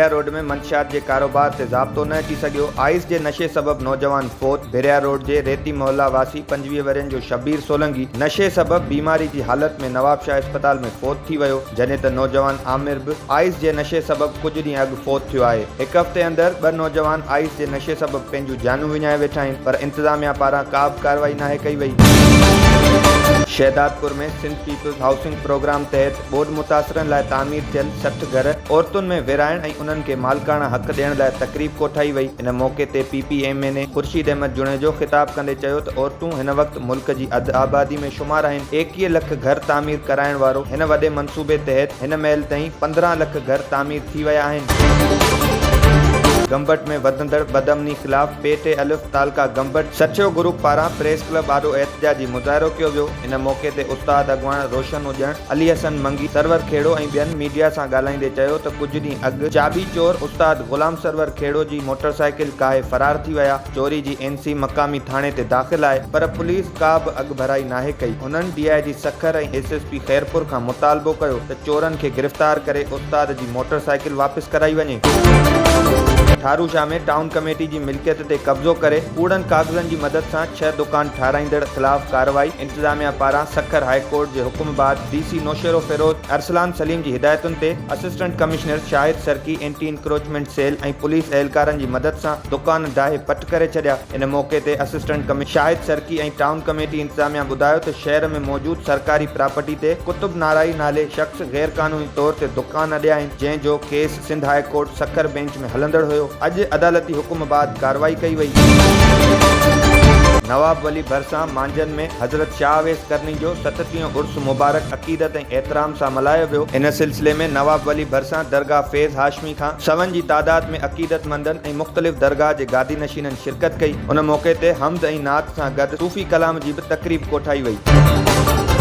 भिरिया रोड में मंशियात जे कारोबार से ज़ाब्तो न अची सघियो। आइस जे नशे सबब नौजवान फोत। भिरिया रोड जे रेती मोहल्ला वासी 25 वरियनि जो शब्बीर सोलंकी नशे सबब बीमारी जी हालत में नवाबशाह अस्पताल में फोत थी वियो, जॾहिं त नौजवान आमिर बि आइस जे नशे सबब कुछ ॾींहं अॻु फोत थियो आहे। हिकु हफ़्ते अंदरि 2 नौजवान आइस जे नशे सबब पंहिंजूं जानूं विञाए वेठा आहिनि, पर इंतज़ामिया पारां का बि कार्रवाई नाहे कई वई। शहदादपुर में सिंध पीपल्स हाउसिंग प्रोग्राम तहत बोड मुतासिरनि लाइ तामीर थियल 60 घर औरतुनि में विराइण ऐं उन्हनि खे मालिकाना हक़ ॾियण लाइ तक़रीब कोठाई वई। इन मौक़े ते PPMNA खुर्शीद अहमद जुणेजो ख़िताब कंदे चयो त औरतूं हिन वक़्तु मुल्क जी अधु आबादी में शुमार आहिनि। 21 लख घर तामीर कराइण वारो हिन वॾे मंसूबे तहत हिन महिल ताईं 15 लख घर तामीर थी विया आहिनि। गंबट में वधंदड़ बदअमनी ख़िलाफ़ पेटे अलिफ तालका गंबट सचो ग्रुप पारां प्रेस क्लब आॾो एहतजाजी मुज़ाहिरो कयो वियो। इन मौक़े ते उस्ताद अॻवान रोशन हुजण, अली हसन मंगी, सरवर खेड़ो ऐं ॿियनि मीडिया सां ॻाल्हाईंदे चयो त कुझु ॾींहं अॻु चाबी चोर उस्ताद ग़ुलाम सरवर खेड़ो जी मोटरसाइकिल काहे फरार थी विया। चोरी जी NC मक़ामी थाणे ते दाख़िल आहे, पर पुलिस का बि अॻु भराई नाहे कई। उन्हनि DIG सखर ऐं SSP खैरपुर खां मुतालबो कयो त चोरनि खे गिरफ़्तार करे उस्ताद जी मोटरसाइकिल वापसि कराई वञे। ठारूशाह में टाउन कमेटी जी मिल्कियत ते कब्ज़ो करे कूड़नि कागज़नि जी मदद सां 6 दुकान ठाराईंदड़ ख़िलाफ़ कार्रवाई। इंतज़ामिया पारां सखर हाई कोर्ट जे हुकुम बाद DC नौशेरो फिरोज अरसलान सलीम जी हिदायतुनि ते असिस्टेंट कमिश्नर शाहिद सरकी एंटी इंक्रोचमेंट सेल ऐं पुलिस एहलकारनि जी मदद सां दुकान डाहे पट करे छॾिया। इन मौक़े ते असिस्टेंट कमिश्नर शाहिद सरकी ऐं टाउन कमेटी इंतज़ामिया ॿुधायो त शहर में मौजूदु सरकारी प्रॉपर्टी ते कुतुब नाराई नाले शख़्स गैर क़ानूनी तौर ते दुकान अॾिया आहिनि, जंहिंजो case Sindh high court Sukkur bench में हलंदड़ हुयो। अॼु अदालती हुकुम बाद कार्रवाई कई वई। नवाब वली भरसां मांजन में हज़रत शाह अवैस करनी जो 37 उर्स मुबारक अक़ीदत ऐं एहतराम सां मल्हायो वियो। इन सिलसिले में नवाब वली भरसां दरगाह फैज़ हाशमी खां सवनि जी तादाद में अक़ीदतमंदनि ऐं मुख़्तलिफ़ दरगाह जे गादी नशीननि शिरकत कई। उन मौक़े ते हमद ऐं नात सां गॾु सूफ़ी कलाम जी बि तक़रीब कोठाई वई।